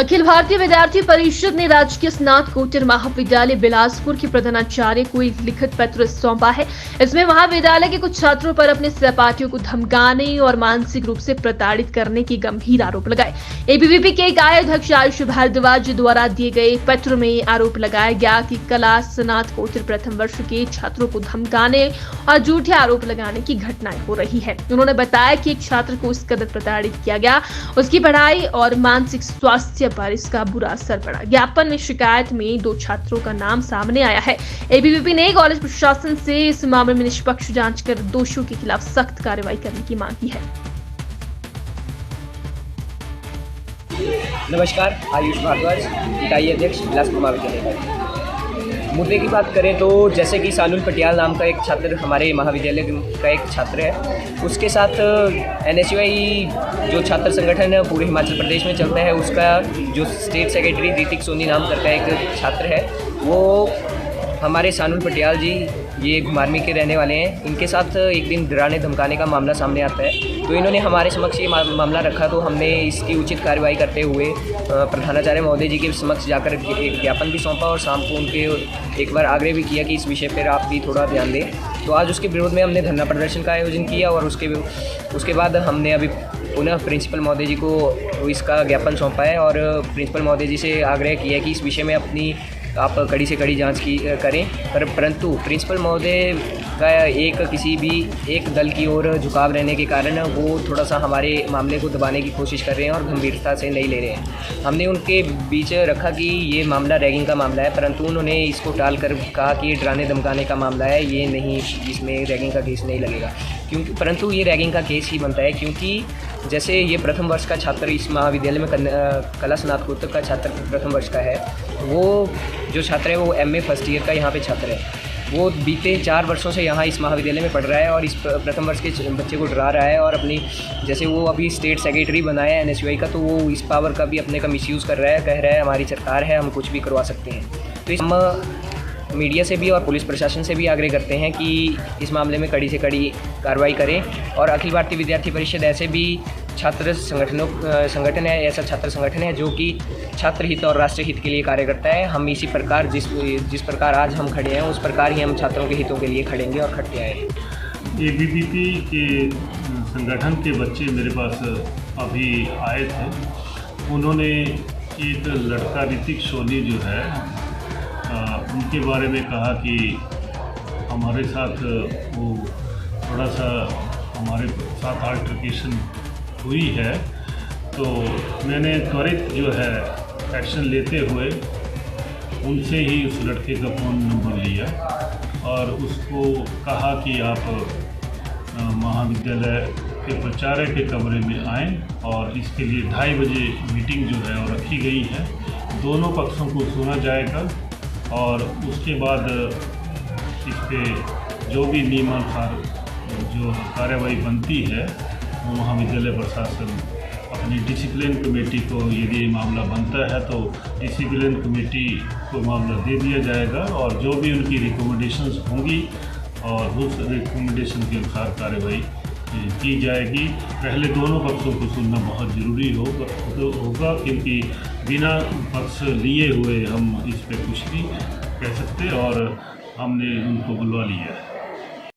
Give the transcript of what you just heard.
अखिल भारतीय विद्यार्थी परिषद ने राजकीय स्नातकोत्तर महाविद्यालय बिलासपुर के प्रधानाचार्य को एक लिखित पत्र सौंपा है। इसमें महाविद्यालय के कुछ छात्रों पर अपने सहपाठियों को धमकाने और मानसिक रूप से प्रताड़ित करने के गंभीर आरोप लगाए। एबीवीपी के अध्यक्ष आयुष भारद्वाज द्वारा दिए गए पत्र में आरोप लगाया गया कि कला स्नातकोत्तर प्रथम वर्ष के छात्रों को धमकाने और झूठे आरोप लगाने की घटनाएं हो रही है। उन्होंने बताया कि एक छात्र को इस कदर प्रताड़ित किया गया, उसकी पढ़ाई और मानसिक स्वास्थ्य पर इसका बुरा असर पड़ा। ज्ञापन में शिकायत में 2 छात्रों का नाम सामने आया है। एबीवीपी ने कॉलेज प्रशासन से इस मामले में निष्पक्ष जांच कर दोषियों के खिलाफ सख्त कार्रवाई करने की मांग की है। नमस्कार, आयुष भारद्वाज, इकाई अध्यक्ष बिलासपुर महाविद्यालय। मुद्दे की बात करें तो जैसे कि सानुल पटियाल नाम का एक छात्र हमारे महाविद्यालय का एक छात्र है, उसके साथ एनएसयूआई जो छात्र संगठन पूरे हिमाचल प्रदेश में चलता है, उसका जो स्टेट सेक्रेटरी ऋतिक सोनी नाम करता एक छात्र है, वो हमारे सानुल पटियाल जी ये घुमारवी के रहने वाले हैं। इनके साथ एक दिन डराने धमकाने का मामला सामने आता है, तो इन्होंने हमारे समक्ष ये मामला रखा, तो हमने इसकी उचित कार्रवाई करते हुए प्रधानाचार्य महोदय जी के समक्ष जाकर एक ज्ञापन भी सौंपा और शाम को उनके एक बार आग्रह भी किया कि इस विषय पर आप भी थोड़ा ध्यान दें। तो आज उसके विरोध में हमने धरना प्रदर्शन का आयोजन किया और उसके बाद हमने अभी पुनः प्रिंसिपल महोदय जी को इसका ज्ञापन सौंपा है और प्रिंसिपल महोदय जी से आग्रह किया कि इस विषय में अपनी आप कड़ी से कड़ी जांच करें, परंतु प्रिंसिपल महोदय का किसी भी एक दल की ओर झुकाव रहने के कारण वो थोड़ा सा हमारे मामले को दबाने की कोशिश कर रहे हैं और गंभीरता से नहीं ले रहे हैं। हमने उनके बीच रखा कि ये मामला रैगिंग का मामला है, परंतु उन्होंने इसको टाल कर कहा कि ये डराने धमकाने का मामला है, ये नहीं, इसमें रैगिंग का केस नहीं लगेगा। क्योंकि परंतु ये रैगिंग का केस ही बनता है, क्योंकि जैसे ये प्रथम वर्ष का छात्र इस महाविद्यालय में कला स्नातकोत्तर का छात्र प्रथम वर्ष का है, वो जो छात्र है वो एमए फर्स्ट ईयर का यहाँ पे छात्र है। वो बीते 4 वर्षों से यहाँ इस महाविद्यालय में पढ़ रहा है और इस प्रथम वर्ष के बच्चे को डरा रहा है और अपनी जैसे वो अभी स्टेट सेक्रेटरी बना है एनएसयूआई का, तो वो इस पावर का भी अपने का मिसयूज़ कर रहा है, कह रहा है हमारी सरकार है, हम कुछ भी करवा सकते हैं। तो हम मीडिया से भी और पुलिस प्रशासन से भी आग्रह करते हैं कि इस मामले में कड़ी से कड़ी कार्रवाई करें और अखिल भारतीय विद्यार्थी परिषद ऐसे भी छात्र संगठन है, ऐसा छात्र संगठन है जो कि छात्र हित और राष्ट्रीय हित के लिए कार्य करता है। हम इसी प्रकार जिस प्रकार आज हम खड़े हैं उस प्रकार ही हम छात्रों के हितों के लिए खड़ेंगे और खड़ते आए। एबीवीपी के संगठन के बच्चे मेरे पास अभी आए थे। उन्होंने एक लड़का ऋतिक सोनी जो है उनके बारे में कहा कि हमारे साथ वो थोड़ा सा हमारे साथ अल्टरकेशन हुई है, तो मैंने त्वरित जो है एक्शन लेते हुए उनसे ही उस लड़के का फ़ोन नंबर लिया और उसको कहा कि आप महाविद्यालय के प्राचार्य के कमरे में आएँ और इसके लिए 2:30 बजे मीटिंग जो है वो रखी गई है। दोनों पक्षों को सुना जाएगा और उसके बाद इस पर जो भी नियमानुसार जो कार्रवाई बनती है वो महाविद्यालय प्रशासन अपनी डिसिप्लिन कमेटी को, यदि मामला बनता है तो डिसिप्लिन कमेटी को मामला दे दिया जाएगा और जो भी उनकी रिकमेंडेशंस होंगी और उस रिकमेंडेशन के अनुसार कार्रवाई की जाएगी। पहले दोनों पक्षों को सुनना बहुत ज़रूरी होगा क्योंकि बिना पक्ष लिए हुए हम इस पर कुछ नहीं कह सकते और हमने उनको बुलवा लिया है।